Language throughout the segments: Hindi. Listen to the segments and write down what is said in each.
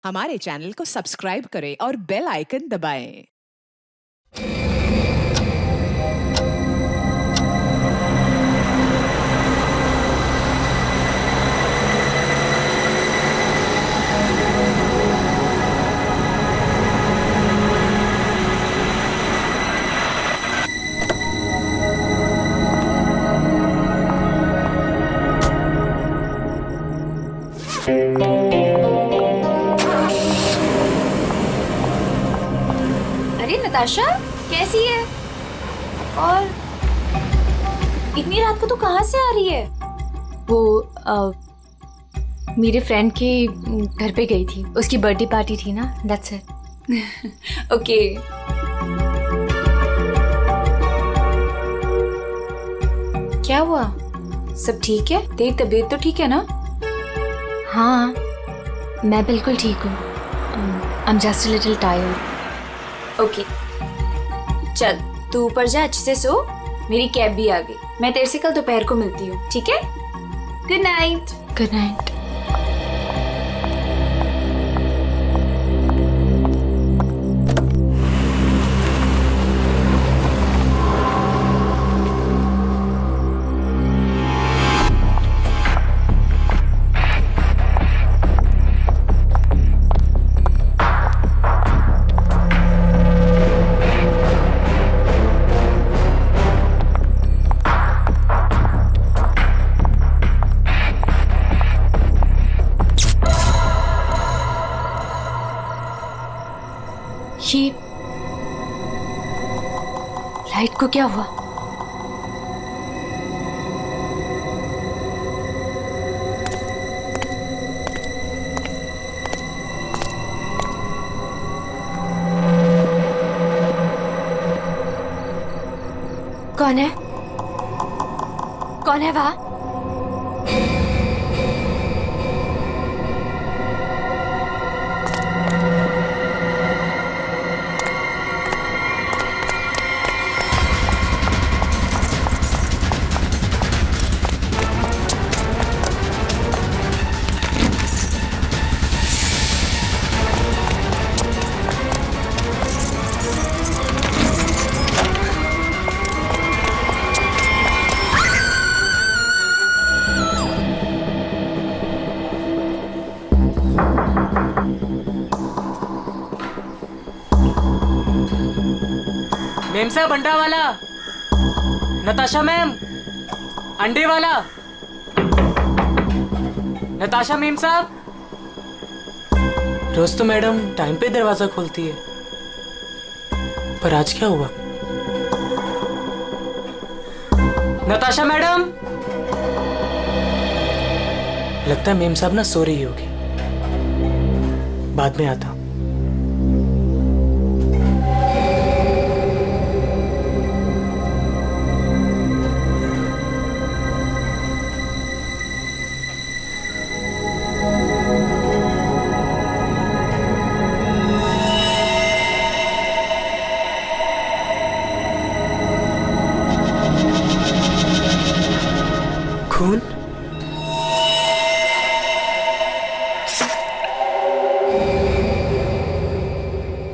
हमारे चैनल को सब्सक्राइब करें और बेल आइकन दबाएं। अरे नताशा, कैसी है? और इतनी रात को तू कहाँ से आ रही है? वो मेरे फ्रेंड के घर पे गई थी, उसकी बर्थडे पार्टी थी ना, दैट्स इट। ओके। क्या हुआ? सब ठीक है? तेरी तबीयत तो ठीक है ना? हाँ, मैं बिल्कुल ठीक हूँ। I am just a little tired. Okay, चल तू ऊपर जा, अच्छे से सो। मेरी कैब भी आ गई, मैं तेरे से कल दोपहर को मिलती हूँ, ठीक है? Good night. Good night. ये लाइट को क्या हुआ? कौन है? कौन है वहां? मेम साहब, अंडा वाला। नताशा मैम, अंडे वाला। नताशा मेम साहब। रोज तो मैडम टाइम पे दरवाजा खोलती है, पर आज क्या हुआ? नताशा मैडम। लगता है मेम साहब ना सो रही होगी, बाद में आता हूं। खून?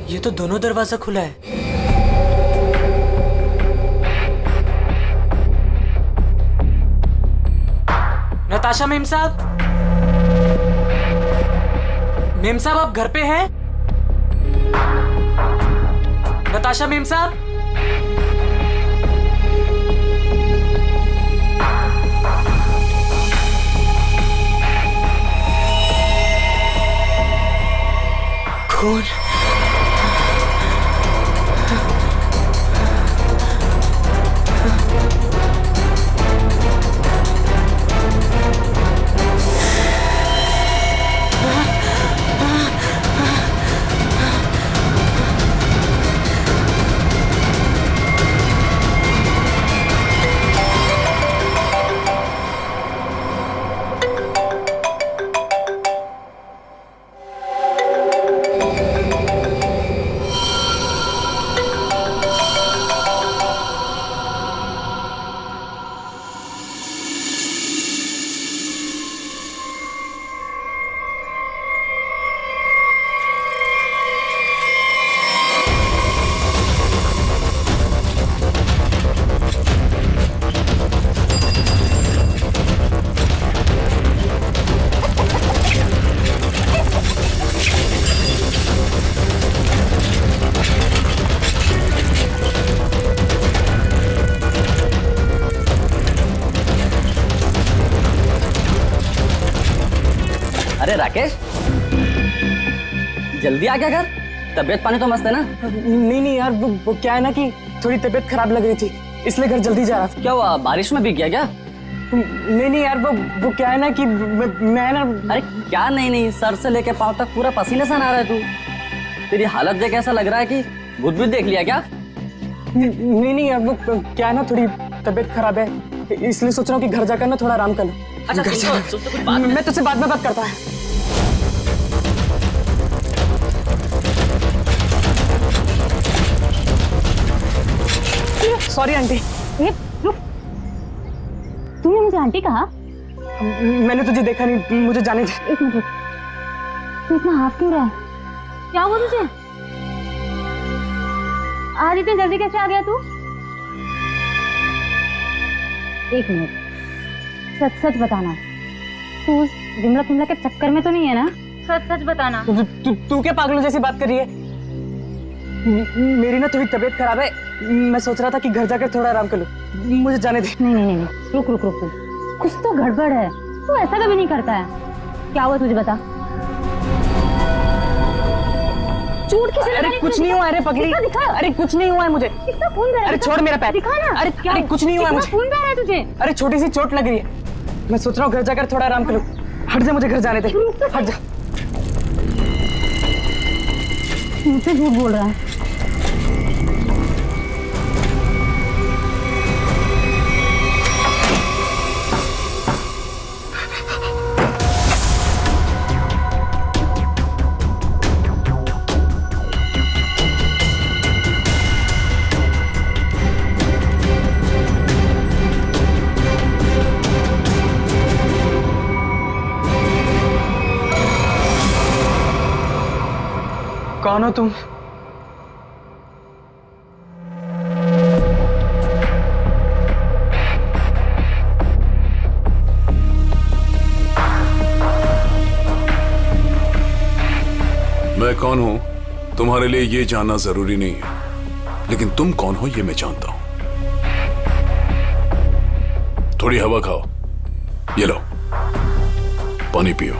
ये तो दोनों दरवाजा खुला है। नताशा मेम साहब। मेम साहब, आप घर पे हैं? नताशा मेम साहब। खून? जल्दी आ गया घर? तबीयत पानी तो मस्त है ना? नहीं यार, वो क्या है ना कि थोड़ी तबीयत खराब लग रही थी, इसलिए घर जल्दी जा रहा था। क्या हुआ, बारिश में भीग गया क्या? नहीं यार, वो क्या है ना कि मैं ना। अरे क्या नहीं, सर से लेके पाँव तक पूरा पसीने से नहा रहा है तू। तेरी हालत देख ऐसा लग रहा है कि भूत भी देख लिया क्या? नहीं यार, वो क्या है ना, थोड़ी तबीयत खराब है, इसलिए सोच रहा हूँ कि घर जाकर ना थोड़ा आराम कर लूं। अच्छा मैं तुझसे बाद में बात करता हूँ। Sorry aunty. रुक, तूने मुझे आंटी कहा? मैंने तुझे देखा नहीं, मुझे जाने दे। एक मिनट रुक, तू इतना हाफ क्यों रहा है? क्या हुआ तुझे? आज इतनी जल्दी कैसे आ गया तू? एक मिनट, सच बताना, तू उस विमला के चक्कर में तो नहीं है ना? सच बताना। तू क्या पागलों जैसी बात कर रही है? मेरी ना थोड़ी तबीयत खराब है, मैं सोच रहा था कि घर जाकर थोड़ा आराम कर लूं, मुझे जाने दे। नहीं, रुक तू, कुछ तो गड़बड़ है, तू ऐसा कभी नहीं करता है। क्या हुआ तुझे, बता। चोट किसे लगी? अरे कुछ नहीं हुआ, अरे पगली, दिखा। अरे कुछ नहीं हुआ है मुझे। कितना खून बह रहा है? अरे छोड़ मेरा पैर। दिखा ना। अरे कुछ नहीं हुआ है मुझे। खून बह रहा है तुझे? अरे छोटी सी चोट लग रही है, मैं सोच रहा हूँ घर जाकर थोड़ा आराम कर लूं। हट जा, मुझे घर जाने दे, हट जा। मुझसे झूठ बोल रहा है। कौन हो तुम? मैं कौन हूं तुम्हारे लिए ये जानना जरूरी नहीं है, लेकिन तुम कौन हो ये मैं जानता हूं। थोड़ी हवा खाओ, ये लो पानी पियो।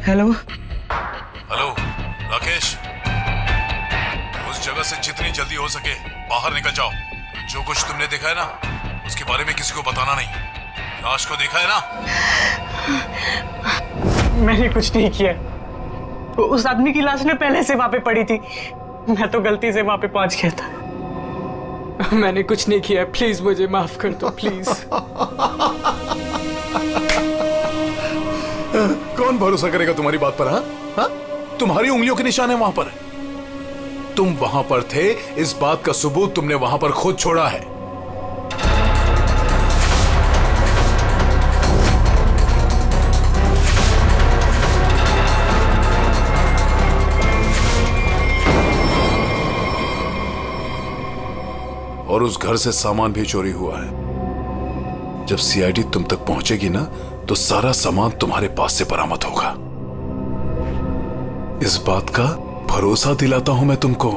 हेलो राकेश, उस जगह से जितनी जल्दी हो सके बाहर निकल जाओ। जो कुछ तुमने देखा है ना, उसके बारे में किसी को बताना नहीं। लाश को देखा है ना? मैंने कुछ नहीं किया, उस आदमी की लाश ने पहले से वहां पे पड़ी थी, मैं तो गलती से वहां पे पहुंच गया था। मैंने कुछ नहीं किया, प्लीज मुझे माफ कर दो, प्लीज। कौन भरोसा करेगा तुम्हारी बात पर? हाँ, तुम्हारी उंगलियों के निशान है वहां पर। तुम वहां पर थे, इस बात का सबूत तुमने वहां पर खुद छोड़ा है। और उस घर से सामान भी चोरी हुआ है। जब सीआईडी तुम तक पहुंचेगी ना, तो सारा सामान तुम्हारे पास से बरामद होगा। इस बात का भरोसा दिलाता हूं मैं तुमको।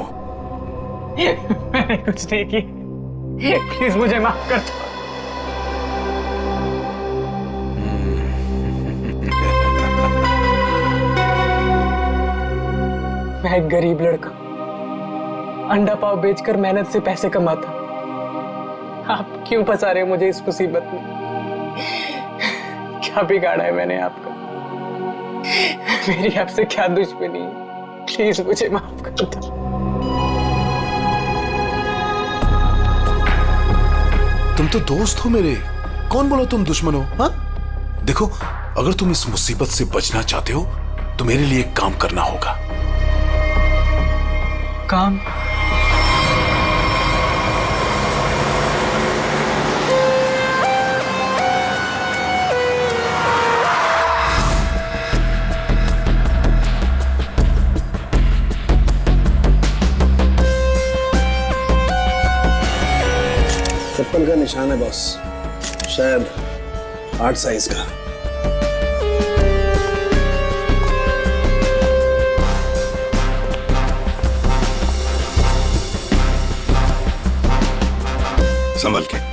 मैंने कुछ नहीं किया, प्लीज मुझे माफ कर दो। मैं एक गरीब लड़का, अंडा पाव बेचकर मेहनत से पैसे कमाता। आप क्यों फंसा रहे हो मुझे इस मुसीबत में? क्या बिगाड़ा है मैंने आपका? मेरी आपसे क्या दुश्मनी है? प्लीज मुझे माफ कर दो। तुम तो दोस्त हो मेरे, कौन बोला तुम दुश्मन हो? हाँ, देखो, अगर तुम इस मुसीबत से बचना चाहते हो तो मेरे लिए एक काम करना होगा। काम? चप्पल का निशान है बॉस, शायद 8 साइज का। संभल के।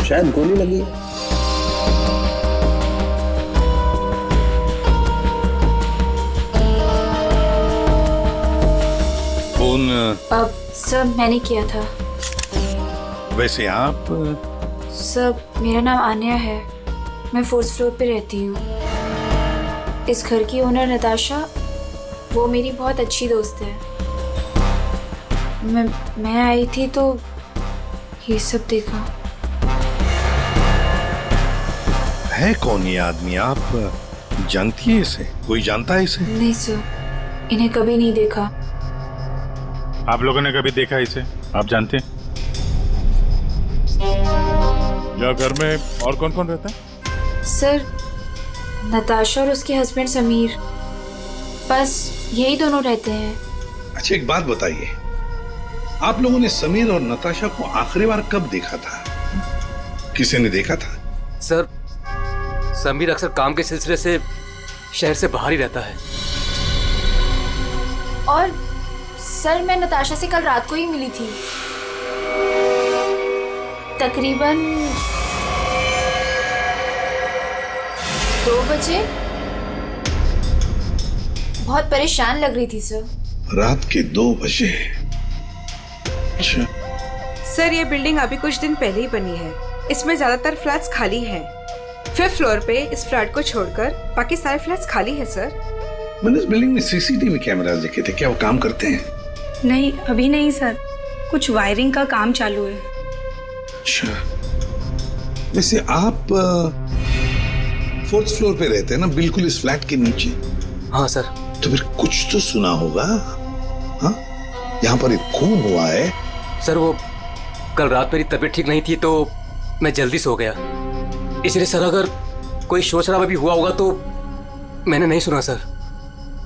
शायद गोली लगी है। फोन अब सर मैंने किया था। वैसे आप सर मेरा नाम आन्या है, मैं 4th फ्लोर पे रहती हूँ। इस घर की ओनर नताशा, वो मेरी बहुत अच्छी दोस्त है। मैं आई थी तो ये सब देखा। है कौन ये आदमी? आप जानती है इसे? कोई जानता है इसे? नहीं सर, इन्हें कभी नहीं देखा। आप लोगों ने कभी देखा इसे? आप जानते हैं? या घर में और कौन कौन रहता है? सर नताशा और उसके हस्बैंड समीर, बस यही दोनों रहते हैं। अच्छा एक बात बताइए, आप लोगों ने समीर और नताशा को आखिरी बार कब देखा था? किसी ने देखा था? सर समीर अक्सर काम के सिलसिले से शहर से बाहर ही रहता है। और सर मैं नताशा से कल रात को ही मिली थी, तकरीबन 2 बजे। बहुत परेशान लग रही थी सर। रात के 2 बजे? अच्छा। सर ये बिल्डिंग अभी कुछ दिन पहले ही बनी है, इसमें ज्यादातर फ्लैट्स खाली हैं। 5th फ्लोर पे इस फ्लैट को छोड़कर बाकी सारे फ्लैट्स खाली है सर। मैंने इस बिल्डिंग में सीसीटीवी कैमरास देखे थे, क्या वो काम करते हैं? नहीं अभी नहीं सर, कुछ वायरिंग का काम चालू है। अच्छा, वैसे आप 4th फ्लोर पे रहते हैं ना, बिल्कुल इस फ्लैट के नीचे? हाँ सर। तो फिर कुछ तो सुना होगा। हाँ, यहाँ पर एक खून हुआ है। सर वो कल रात मेरी तबीयत ठीक नहीं थी तो मैं जल्दी सो गया, इसलिए सर अगर कोई शोर शराबा भी हुआ होगा तो मैंने नहीं सुना सर।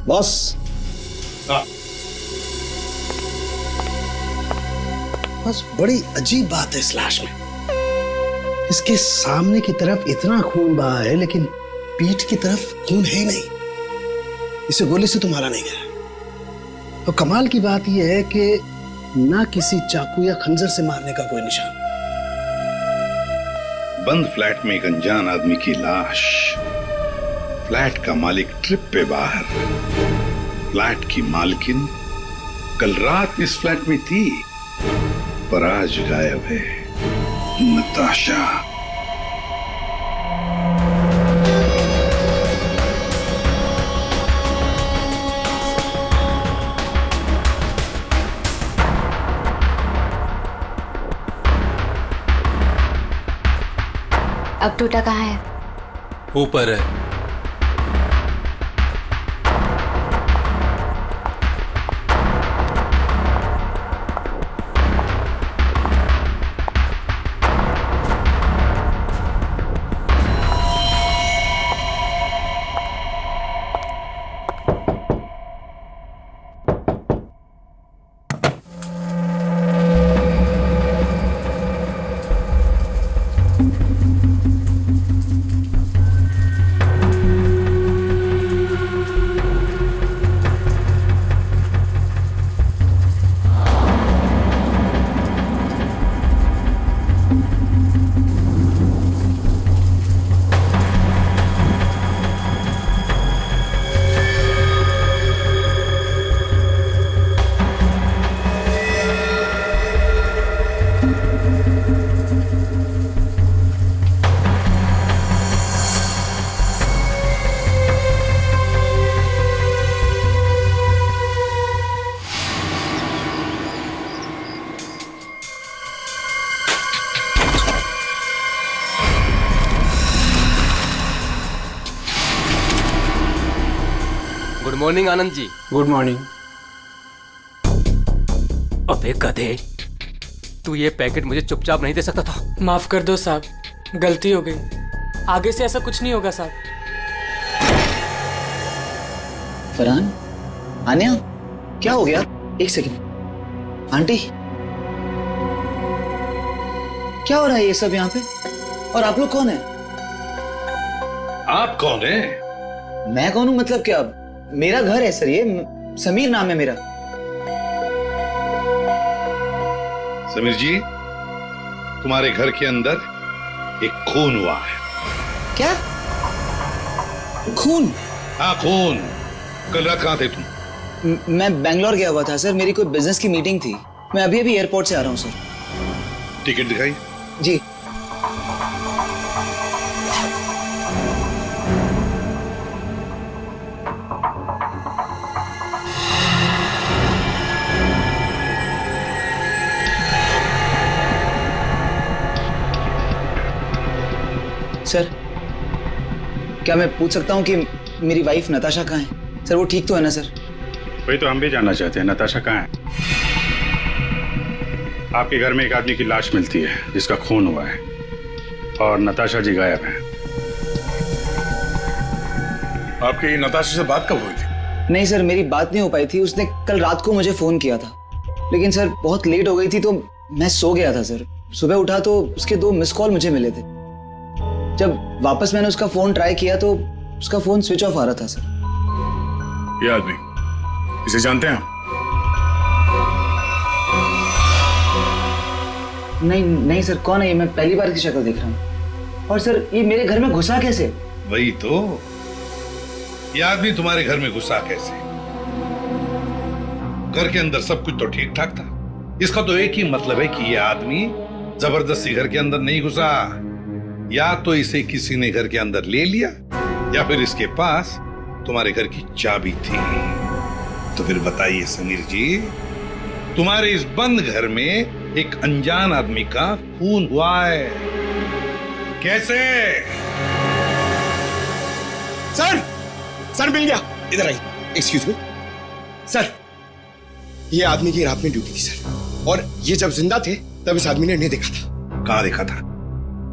बॉस, बस बड़ी अजीब बात है इस लाश में। इसके सामने की तरफ इतना खून बहा है लेकिन पीठ की तरफ खून है ही नहीं। इसे गोली से तो मारा नहीं गया। तो कमाल की बात यह है कि ना किसी चाकू या खंजर से मारने का कोई निशान। बंद फ्लैट में एक अनजान आदमी की लाश, फ्लैट का मालिक ट्रिप पे बाहर, फ्लैट की मालकिन कल रात इस फ्लैट में थी पर आज गायब है। नताशा। अब टूटा कहाँ है? ऊपर है। Good morning Anand ji. Good morning. अबे गधे, तू ये पैकेट मुझे चुपचाप नहीं दे सकता था? माफ कर दो साहब, गलती हो गई, आगे से ऐसा कुछ नहीं होगा साहब। फरहान, आन्या, क्या हो गया? एक सेकंड। आंटी, क्या हो रहा है ये सब यहाँ पे? और आप लोग कौन है? आप कौन है? मैं कौन हूँ मतलब क्या? मेरा घर है सर, ये समीर नाम है मेरा। समीर जी, तुम्हारे घर के अंदर एक खून हुआ है। क्या? खून? हाँ खून। कल रात कहाँ थे तुम? मैं बेंगलोर गया हुआ था सर, मेरी कोई बिजनेस की मीटिंग थी। मैं अभी अभी एयरपोर्ट से आ रहा हूँ सर। टिकट दिखाई। जी। सर, क्या मैं पूछ सकता हूँ कि मेरी वाइफ नताशा कहाँ है? सर वो ठीक तो है ना सर? वही तो हम भी जानना चाहते हैं, नताशा कहाँ है? आपके घर में एक आदमी की लाश मिलती है जिसका खून हुआ है और नताशा जी गायब हैं। आपकी नताशा से बात कब हुई थी? नहीं सर, मेरी बात नहीं हो पाई थी। उसने कल रात को मुझे फोन किया था, लेकिन सर बहुत लेट हो गई थी तो मैं सो गया था सर। सुबह उठा तो उसके 2 मिस कॉल मुझे मिले थे। जब वापस मैंने उसका फोन ट्राई किया तो उसका फोन स्विच ऑफ आ रहा था सर। ये आदमी, इसे जानते हैं आप? नहीं सर, कौन है ये? मैं पहली बार की शक्ल देख रहा हूँ। और सर ये मेरे घर में घुसा कैसे? वही तो, ये आदमी तुम्हारे घर में घुसा कैसे? घर के अंदर सब कुछ तो ठीक ठाक था। इसका तो एक ही मतलब है कि ये आदमी जबरदस्ती घर के अंदर नहीं घुसा। या तो इसे किसी ने घर के अंदर ले लिया या फिर इसके पास तुम्हारे घर की चाबी थी। तो फिर बताइए समीर जी, तुम्हारे इस बंद घर में एक अनजान आदमी का खून हुआ है, कैसे? सर मिल गया। इधर आइए। एक्सक्यूज मी सर, ये आदमी की रात में ड्यूटी थी सर, और ये जब जिंदा थे तब इस आदमी ने इन्हें देखा था। कहाँ देखा था?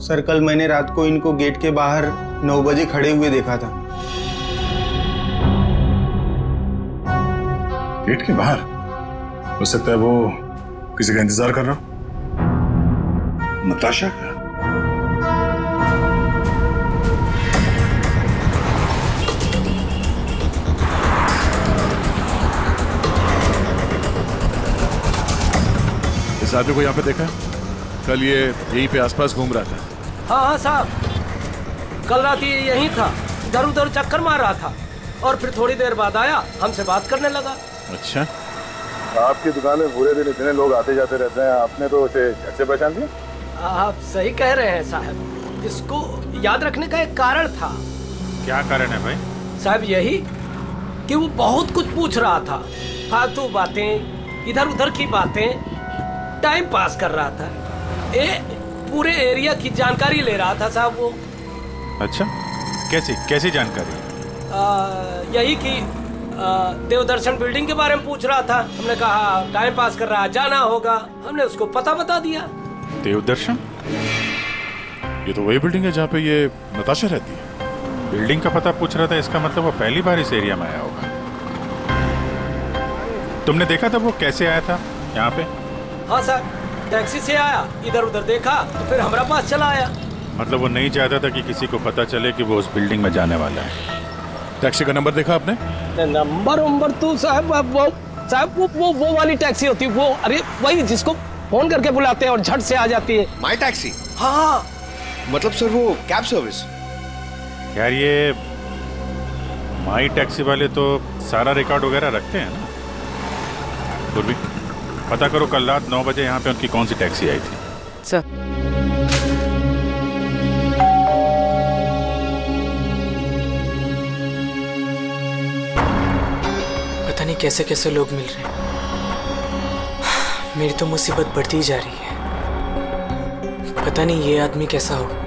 सर कल मैंने रात को इनको गेट के बाहर 9 बजे खड़े हुए देखा था। गेट के बाहर? हो सकता है वो किसी का इंतजार कर रहा हो। नताशा का? इस आदमी को यहाँ पे देखा? कल ये यहीं पे आसपास घूम रहा था। हाँ साहब, कल रात ये यहीं था, इधर उधर चक्कर मार रहा था और फिर थोड़ी देर बाद आया, हमसे बात करने लगा। अच्छा, आपकी दुकान में पूरे दिन इतने लोग आते जाते रहते हैं, आपने तो उसे झट से पहचान लिया? आप सही कह रहे हैं साहब, इसको याद रखने का एक कारण था। क्या कारण है भाई? साहब यही कि वो बहुत कुछ पूछ रहा था, फालतू बातें, इधर उधर की बातें, टाइम पास कर रहा था। पूरे एरिया की जानकारी ले रहा था साहब वो। अच्छा, कैसी जानकारी? यही कि देवदर्शन बिल्डिंग के बारे में पूछ रहा था। हमने कहा टाइम पास कर रहा है, जाना होगा। हमने उसको पता बता दिया। देवदर्शन? ये तो वही बिल्डिंग है जहाँ पे ये नताशा रहती है। बिल्डिंग का पता पूछ रहा था, इसका मतलब वो पहली बार इस एरिया में आया होगा। तुमने देखा था वो कैसे आया था यहाँ पे? हाँ साहब, टैक्सी से आया, इधर उधर देखा तो फिर हमारा पास चला आया। मतलब वो नहीं चाहता था कि किसी को पता चले कि वो उस बिल्डिंग में जाने वाला है। टैक्सी का नंबर देखा आपने? नंबर तो साहब वो वाली टैक्सी होती है वो, अरे वही जिसको फोन करके बुलाते हैं और झट से आ जाती है। माई टैक्सी? हाँ। मतलब सर वो कैब सर्विस? यार ये माई टैक्सी वाले तो सारा रिकॉर्ड वगैरह रखते हैं ना। पूर्वी पता करो कल रात 9 बजे यहाँ पे उनकी कौन सी टैक्सी आई थी। सर पता नहीं कैसे कैसे लोग मिल रहे हैं। मेरी तो मुसीबत बढ़ती जा रही है। पता नहीं ये आदमी कैसा होगा।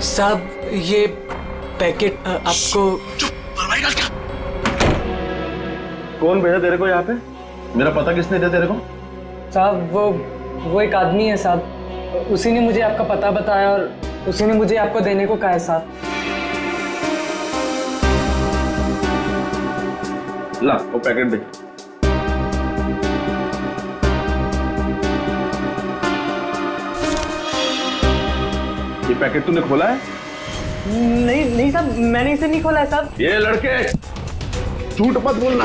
साहब ये पैकेट आपको। कौन भेजा तेरे को यहाँ पे? मेरा पता किसने दिया तेरे को? साहब वो एक आदमी है साहब, उसी ने मुझे आपका पता बताया और उसी ने मुझे आपको देने को कहा है साहब। ला वो पैकेट दे। ये पैकेट तूने खोला है? नहीं नहीं साहब, मैंने इसे नहीं खोला है साहब। ये लड़के झूठ मत बोलना,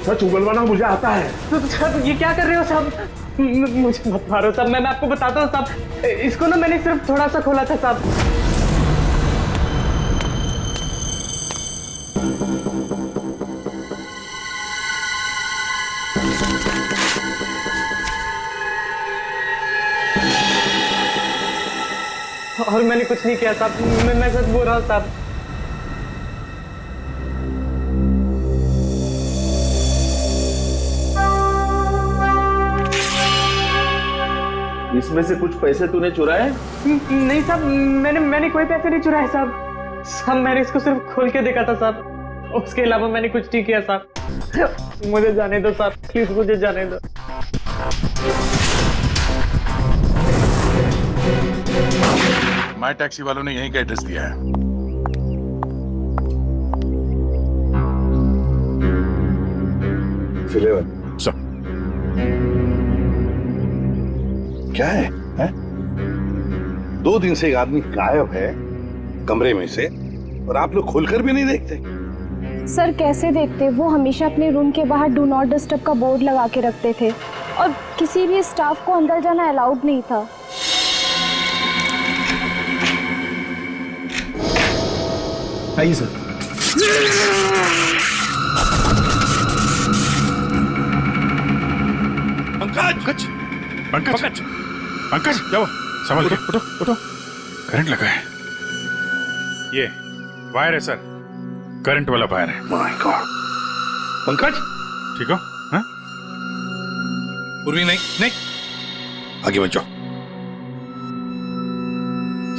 सच उगलवाना मुझे आता है। तो साहब ये क्या कर रहे हो साहब? मुझे मत मारो साहब, मैं आपको बताता हूँ साहब। इसको ना मैंने सिर्फ थोड़ा सा खोला था साहब। और मैंने कुछ नहीं किया साहब, मैं सच बोल रहा हूँ साहब। इसमें से कुछ पैसे तूने चुराए? नहीं साहब, मैंने कोई पैसे नहीं चुराए साहब। साहब मैंने इसको सिर्फ खोल के देखा था साहब, उसके अलावा मैंने कुछ नहीं किया साहब। मुझे जाने दो साहब, प्लीज मुझे जाने दो। माई टैक्सी वालों ने यहीं का एड्रेस दिया है। सर क्या है, हैं? 2 दिन से एक आदमी गायब है कमरे में से, और आप लोग खोलकर भी नहीं देखते। सर कैसे देखते, वो हमेशा अपने रूम के बाहर डू नॉट डिस्टर्ब का बोर्ड लगा के रखते थे और किसी भी स्टाफ को अंदर जाना अलाउड नहीं था। आइए सर। पंकज पंकज पंकज पंकज क्या हुआ? संभल के उठो उठो, करंट लगा है। ये वायर है सर, करंट वाला वायर है। My God. पंकज ठीक हो? हाँ? उर्वी नहीं नहीं, आगे मत जाओ।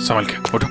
संभल के उठो।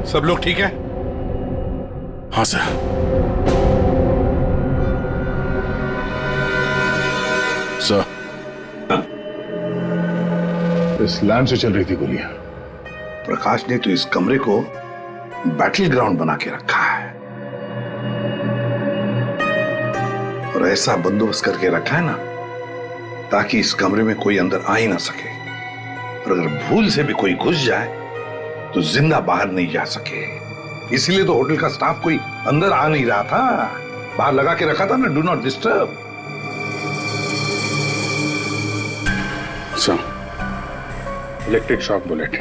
सब लोग ठीक है? हाँ सर। सर इस लैंड से चल रही थी गोलियां। प्रकाश ने तो इस कमरे को बैटल ग्राउंड बना के रखा है और ऐसा बंदोबस्त करके रखा है ना ताकि इस कमरे में कोई अंदर आ ही ना सके, और अगर भूल से भी कोई घुस जाए तो जिंदा बाहर नहीं जा सके। इसलिए तो होटल का स्टाफ कोई अंदर आ नहीं रहा था, बाहर लगा के रखा था ना do not disturb. Electric shock bullet,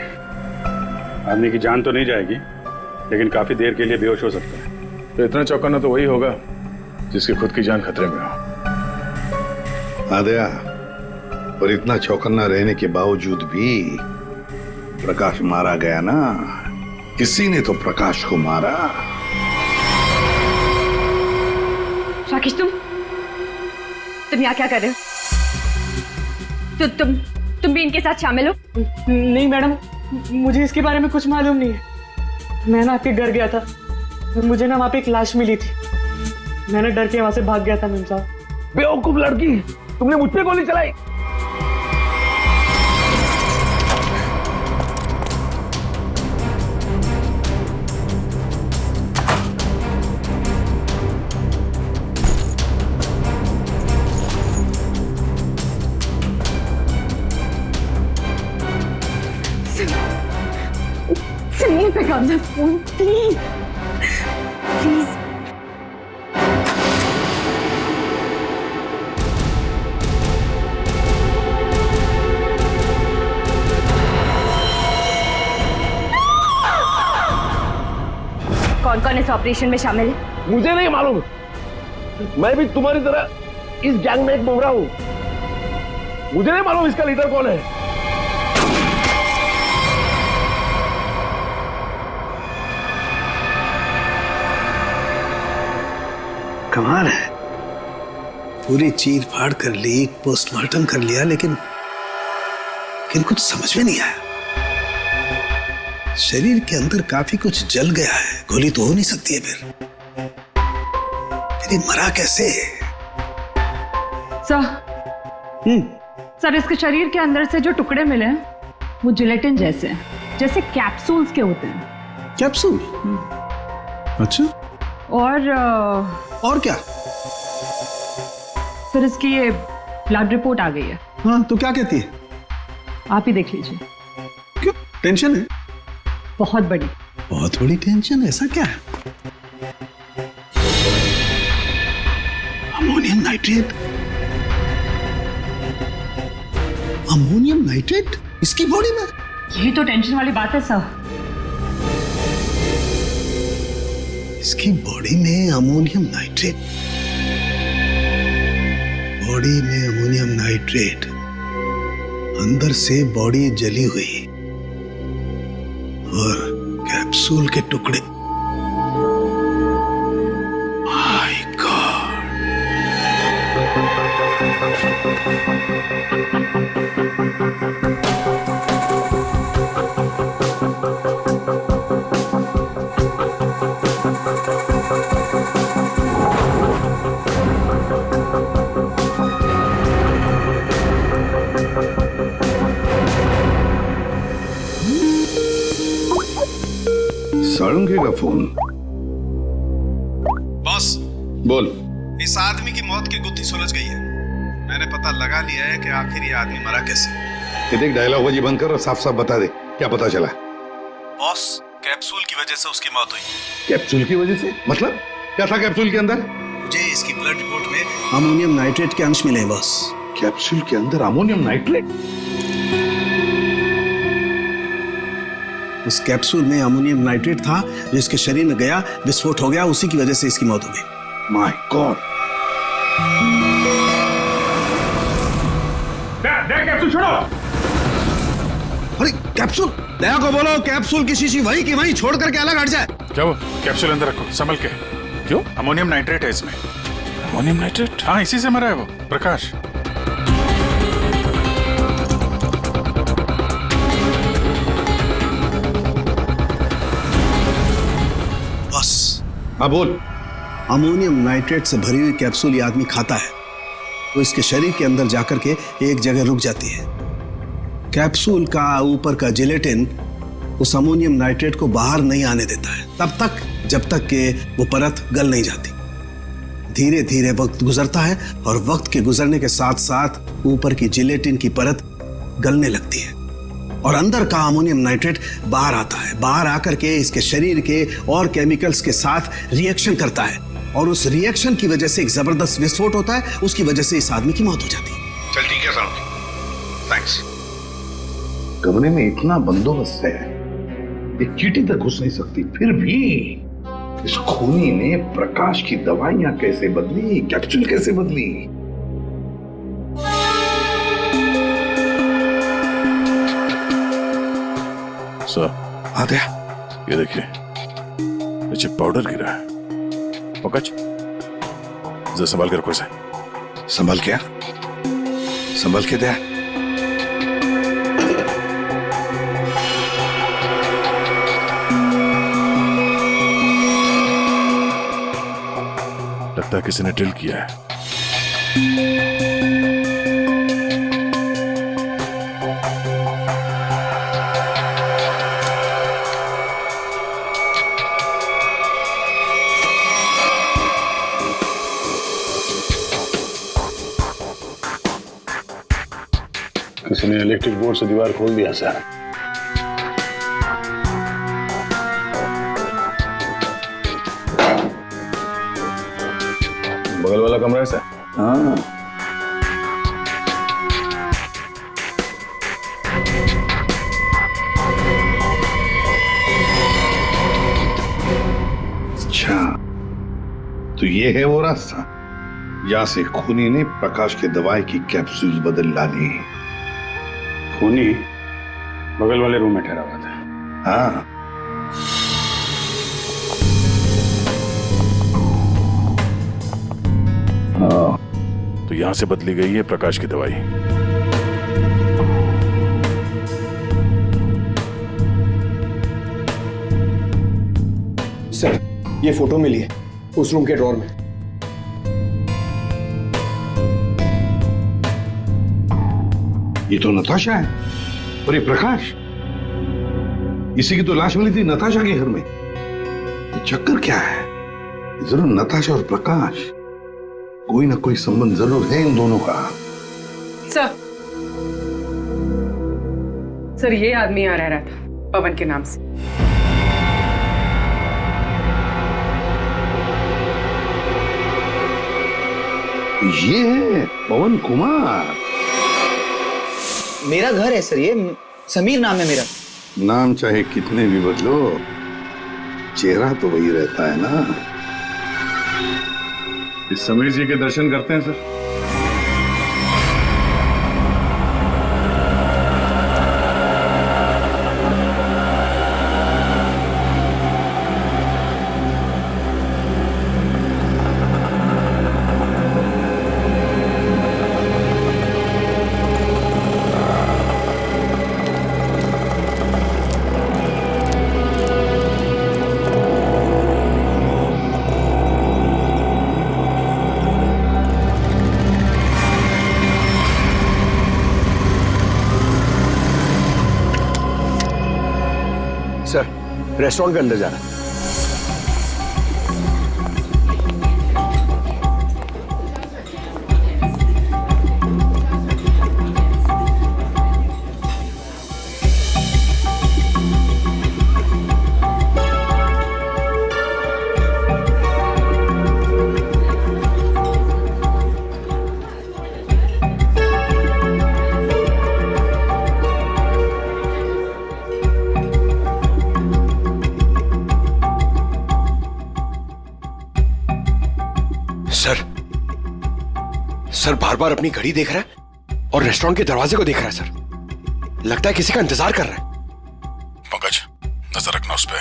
आदमी की जान तो नहीं जाएगी लेकिन काफी देर के लिए बेहोश हो सकता है। तो इतना चौंकाना तो वही होगा जिसकी खुद की जान खतरे में हो। आदया, और इतना चौकन्ना रहने के बावजूद भी प्रकाश मारा गया ना, किसी ने तो प्रकाश को मारा। राकेश तुम यहाँ क्या कर रहे हो? तुम भी इनके साथ शामिल हो? नहीं मैडम, मुझे इसके बारे में कुछ मालूम नहीं है। मैं ना आपके घर गया था, मुझे ना वहाँ पे एक लाश मिली थी, मैंने डर के वहां से भाग गया था मेम साहब। बेवकूफ लड़की, तुमने मुझ पे गोली चलाई। सुनिए पे कब्जा फोन प्लीज प्लीज। कौन कौन इस ऑपरेशन में शामिल है? मुझे नहीं मालूम, मैं भी तुम्हारी तरह इस गैंग में एक मोहरा हूं। मुझे नहीं मालूम इसका लीडर कौन है। कमाल है, पूरी चीर फाड़ कर ली, पोस्टमार्टम कर लिया, लेकिन कुछ समझ में नहीं आया। शरीर के अंदर काफी कुछ जल गया है, गोली तो हो नहीं सकती है फिर ये मरा कैसे? सर इसके शरीर के अंदर से जो टुकड़े मिले हैं वो जिलेटिन जैसे हैं, जैसे कैप्सूल्स के होते हैं। कैप्सूल? अच्छा। और क्या? सर इसकी ये ब्लड रिपोर्ट आ गई है। हाँ तो क्या कहती है? आप ही देख लीजिए। क्यों, टेंशन है? बहुत बड़ी। बहुत बड़ी टेंशन? ऐसा क्या है? Ammonium nitrate? अमोनियम नाइट्रेट इसकी बॉडी में? यही तो टेंशन वाली बात है सर। इसकी बॉडी में अमोनियम नाइट्रेट? बॉडी में अमोनियम नाइट्रेट, अंदर से बॉडी जली हुई और कैप्सूल के टुकड़े। My God. साळुंखे का फोन। बॉस बोल। इस आदमी की मौत की गुत्थी सुलझ गई है। मैंने पता लगा लिया है कि आखिर ये आदमी मरा कैसे। एक डायलॉग बाजी बंद कर और साफ साफ बता दे क्या पता चला। बॉस कैप्सूल की वजह से उसकी मौत हुई। कैप्सूल की वजह से? मतलब क्या था कैप्सूल के अंदर? मुझे इसकी ब्लड रिपोर्ट में अमोनियम नाइट्रेट के अंश मिले हैं बॉस। कैप्सूल के अंदर अमोनियम नाइट्रेट? उस कैप्सूल में अमोनियम नाइट्रेट था जो इसके शरीर में गया, विस्फोट हो गया, उसी की वजह से इसकी मौत हो गई। My God. कैप्सूल छोड़ो। अरे कैप्सूल, दया को बोलो कैप्सूल की शीशी वही की वही छोड़ करके अलग हट जाए। क्या वो कैप्सूल अंदर रखो, संभल के। क्यों? अमोनियम नाइट्रेट है इसमें। Ammonium nitrate? हाँ इसी से मरा है वो प्रकाश। हाँ बोल। अमोनियम नाइट्रेट से भरी हुई कैप्सूल ये आदमी खाता है तो इसके शरीर के अंदर जाकर के एक जगह रुक जाती है। कैप्सूल का ऊपर का जिलेटिन उस अमोनियम नाइट्रेट को बाहर नहीं आने देता है तब तक जब तक कि वो परत गल नहीं जाती। धीरे धीरे वक्त गुजरता है और वक्त के गुजरने के साथ साथ ऊपर की जिलेटिन की परत गलने लगती है और अंदर का अमोनियम नाइट्रेट बाहर आता है। बाहर आकर के इसके शरीर के और केमिकल्स के साथ रिएक्शन करता है और उस रिएक्शन की वजह से एक जबरदस्त विस्फोट होता है। उसकी वजह से इस आदमी की मौत हो जाती है। चल ठीक है साहब, थैंक्स। कमरे में इतना बंदोबस्त है, एक चींटी तक घुस नहीं सकती, फिर भी इस खूनी ने प्रकाश की दवाइयां कैसे बदली, कैप्सूल कैसे बदली? आ गया। ये देखिए नीचे पाउडर गिरा है। पंकज जरा संभाल के रखो इसे। संभाल क्या? संभाल के दे। लगता है किसी ने ड्रिल किया है। किसी ने इलेक्ट्रिक बोर्ड से दीवार खोल दिया सर। बगल वाला कमरा है सर। हाँ। अच्छा, तो ये है वो रास्ता जहां से खूनी ने प्रकाश के दवाई की कैप्सूल बदल डाली। खूनी बगल वाले रूम में ठहरा हुआ था। हाँ। तो यहां से बदली गई है प्रकाश की दवाई। सर, ये फोटो मिली है उस रूम के ड्रॉर में। ये तो नताशा है और ये प्रकाश, इसी की तो लाश मिली थी नताशा के घर में। ये चक्कर क्या है? जरूर नताशा और प्रकाश कोई ना कोई संबंध जरूर है इन दोनों का। सर ये आदमी यहाँ रह रहा था पवन के नाम से। ये है पवन कुमार। मेरा घर है सर, ये समीर नाम है मेरा। नाम चाहे कितने भी बदलो, चेहरा तो वही रहता है ना। इस समीर जी के दर्शन करते हैं सर। सर, रेस्टोरेंट के अंदर जाना। सर बार बार अपनी घड़ी देख रहा है और रेस्टोरेंट के दरवाजे को देख रहा है सर। लगता है किसी का इंतजार कर रहा है। पंकज, नजर रखना उस पे।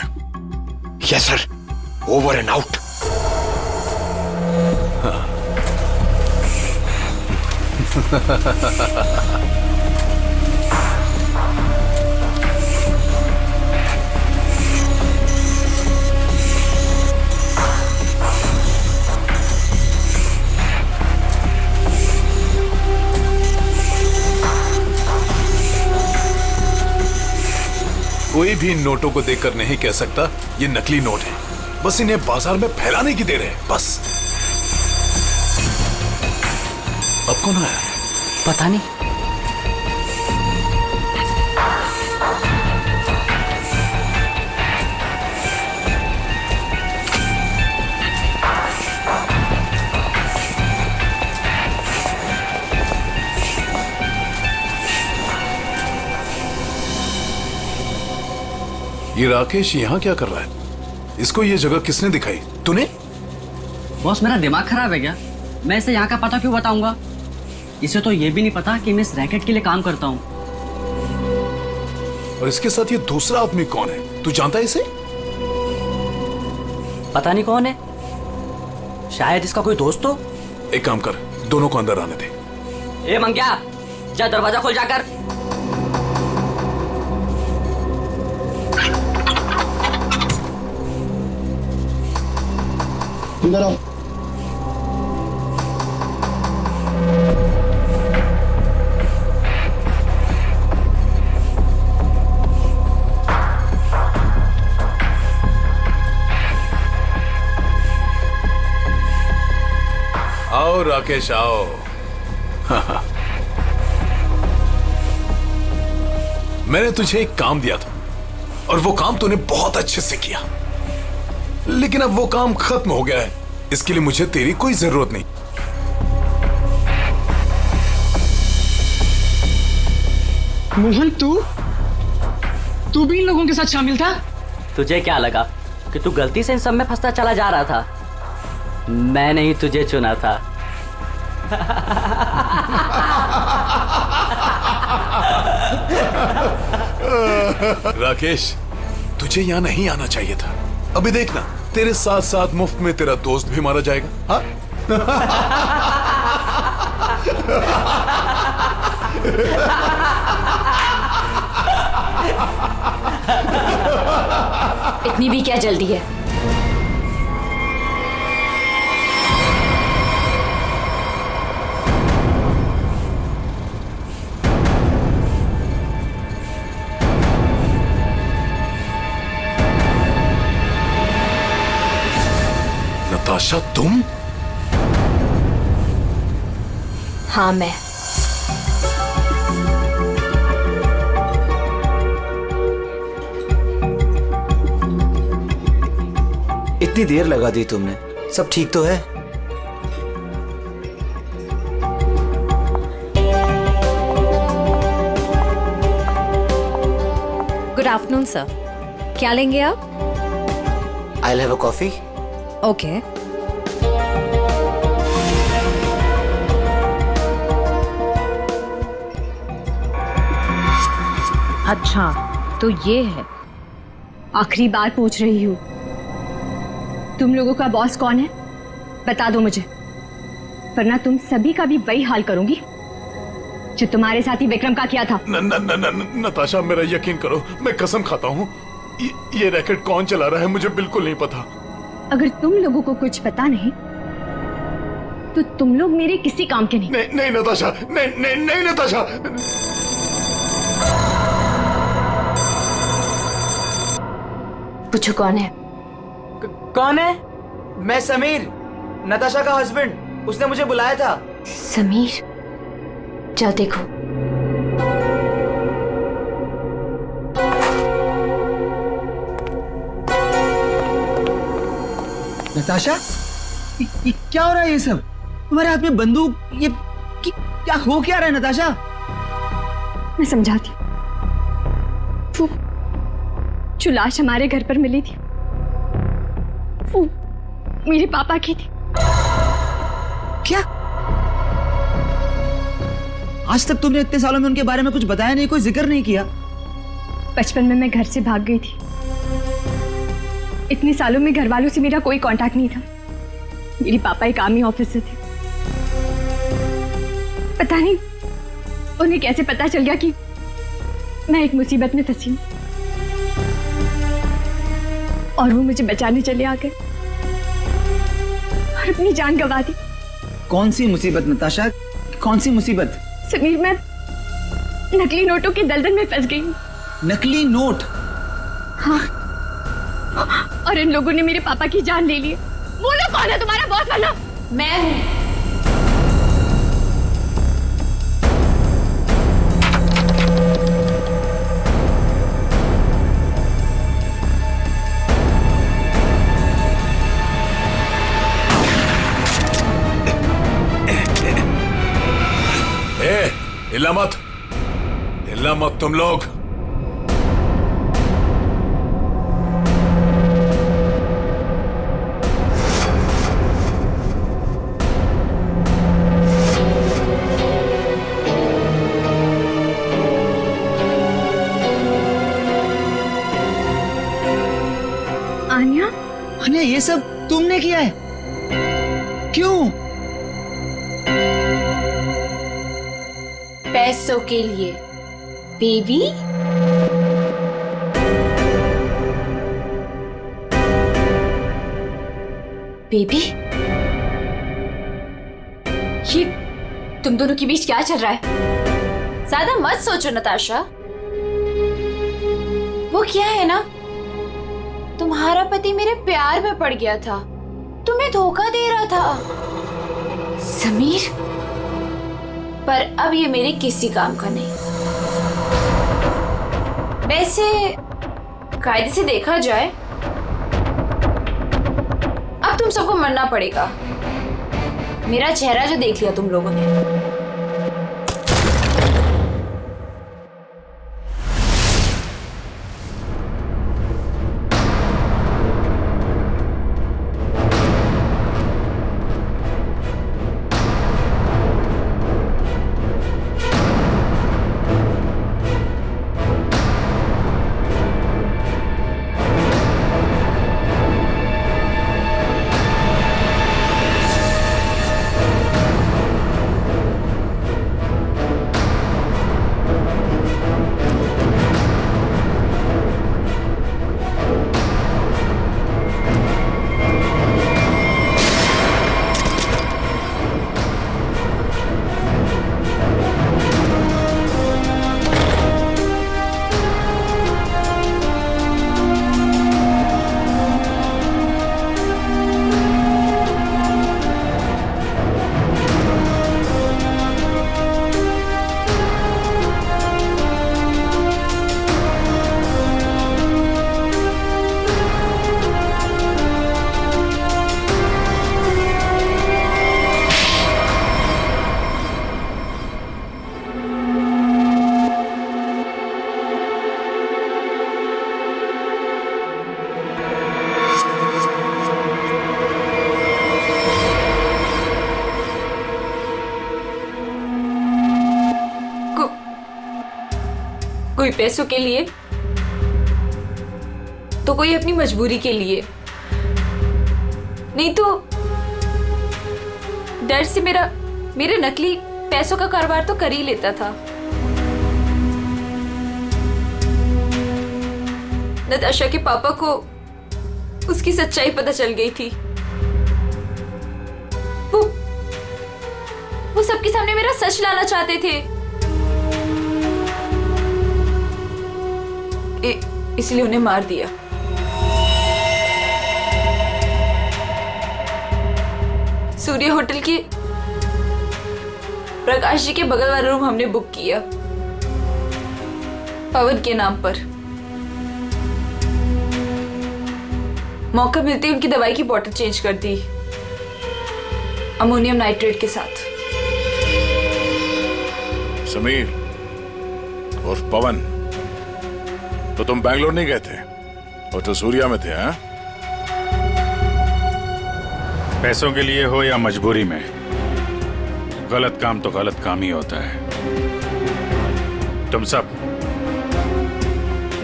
Yes sir, over and out. कोई भी इन नोटों को देखकर नहीं कह सकता ये नकली नोट है। बस इन्हें बाजार में फैलाने की देर है, बस। अब कौन आया? पता नहीं। ये राकेश यहाँ क्या कर रहा है? इसको ये जगह किसने दिखाई? तूने? बॉस, मेरा दिमाग खराब है क्या? मैं इसे यहाँ का पता क्यों बताऊंगा? इसे तो ये भी नहीं पता कि मैं इस रैकेट के लिए काम करता हूँ। और इसके साथ ये दूसरा आदमी कौन है? तू जानता है इसे? पता नहीं कौन है, शायद इसका कोई दोस्त हो। एक काम कर, दोनों को अंदर आने दे। ए मंग्या, जा दरवाजा खोल जाकर। अंदर आओ। राकेश आओ। मैंने तुझे एक काम दिया था और वो काम तूने बहुत अच्छे से किया, लेकिन अब वो काम खत्म हो गया है। इसके लिए मुझे तेरी कोई जरूरत नहीं। मोहन, तू भी इन लोगों के साथ शामिल था? तुझे क्या लगा कि तू गलती से इन सब में फंसता चला जा रहा था? मैंने ही तुझे चुना था। राकेश, तुझे यहाँ नहीं आना चाहिए था। अभी देखना, तेरे साथ साथ मुफ्त में तेरा दोस्त भी मारा जाएगा। हाँ? इतनी भी क्या जल्दी है? नताशा, तुम? हाँ, मैं। इतनी देर लगा दी तुमने, सब ठीक तो है? गुड आफ्टरनून सर, क्या लेंगे आप? I'll have a coffee. Okay. अच्छा, तो ये है। आखिरी बार पूछ रही हूँ, तुम लोगों का बॉस कौन है? बता दो मुझे, वरना तुम सभी का भी वही हाल करूंगी जो तुम्हारे साथी विक्रम का किया था। नताशा, मेरा यकीन करो, मैं कसम खाता हूँ, ये रैकेट कौन चला रहा है मुझे बिल्कुल नहीं पता। अगर तुम लोगों को कुछ पता नहीं तो तुम लोग मेरे किसी काम के नहीं। नहीं नताशा, नहीं नताशा। पूछो कौन है? कौन है? मैं समीर, नताशा का हस्बैंड। उसने मुझे बुलाया था। समीर? जाओ देखो। नताशा, ये क्या हो रहा है? ये सब तुम्हारे हाथ में बंदूक, ये क्या हो क्या रहा है नताशा? मैं समझाती हूँ। वो जो लाश हमारे घर पर मिली थी वो मेरे पापा की थी। क्या? आज तक तुमने इतने सालों में उनके बारे में कुछ बताया नहीं, कोई जिक्र नहीं किया? बचपन में मैं घर से भाग गई थी। इतने सालों में घर वालों से मेरा कोई कांटेक्ट नहीं था। मेरे पापा एक आर्मी ऑफिसर थे। पता नहीं उन्हें कैसे पता चल गया कि मैं एक मुसीबत में फंसी हूं और वो मुझे बचाने चले आ गए और अपनी जान गंवा दी। कौन सी मुसीबत नताशा, कौन सी मुसीबत? समीर, मैं नकली नोटों के दलदल में फंस गई हूं। नकली नोट? हाँ, और इन लोगों ने मेरे पापा की जान ले ली है। बोलो कौन है तुम्हारा बॉस वाला? मैं हूं। हिला मत, हिला मत तुम लोग। आन्या? आन्या, ये सब तुमने किया है? क्यों? पैसों के लिए बेबी। बेबी, ये तुम दोनों के बीच क्या चल रहा है? ज्यादा मत सोचो नताशा। वो क्या है ना, तुम्हारा पति मेरे प्यार में पड़ गया था, तुम्हें धोखा दे रहा था। समीर, पर अब ये मेरे किसी काम का नहीं। वैसे कायदे से देखा जाए अब तुम सबको मरना पड़ेगा। मेरा चेहरा जो देख लिया तुम लोगों ने। कोई पैसों के लिए तो कोई अपनी मजबूरी के लिए, नहीं तो डर से मेरे नकली पैसों का कारोबार तो कर ही लेता था। नताशा के पापा को उसकी सच्चाई पता चल गई थी। वो सबके सामने मेरा सच लाना चाहते थे, इसलिए उन्हें मार दिया। सूर्य होटल के प्रकाश जी के बगल वाला रूम हमने बुक किया पवन के नाम पर। मौका मिलते ही उनकी दवाई की बोतल चेंज कर दी अमोनियम नाइट्रेट के साथ। समीर और पवन, तो तुम बैंगलोर नहीं गए थे और तो सूर्या में थे? हाँ, पैसों के लिए हो या मजबूरी में, गलत काम तो गलत काम ही होता है। तुम सब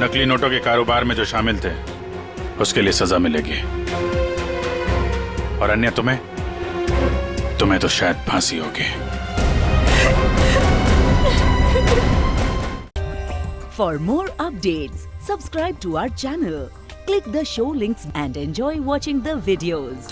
नकली नोटों के कारोबार में जो शामिल थे उसके लिए सजा मिलेगी, और अन्य तुम्हें तो शायद फांसी होगी। For more updates, subscribe to our channel, click the show links and enjoy watching the videos.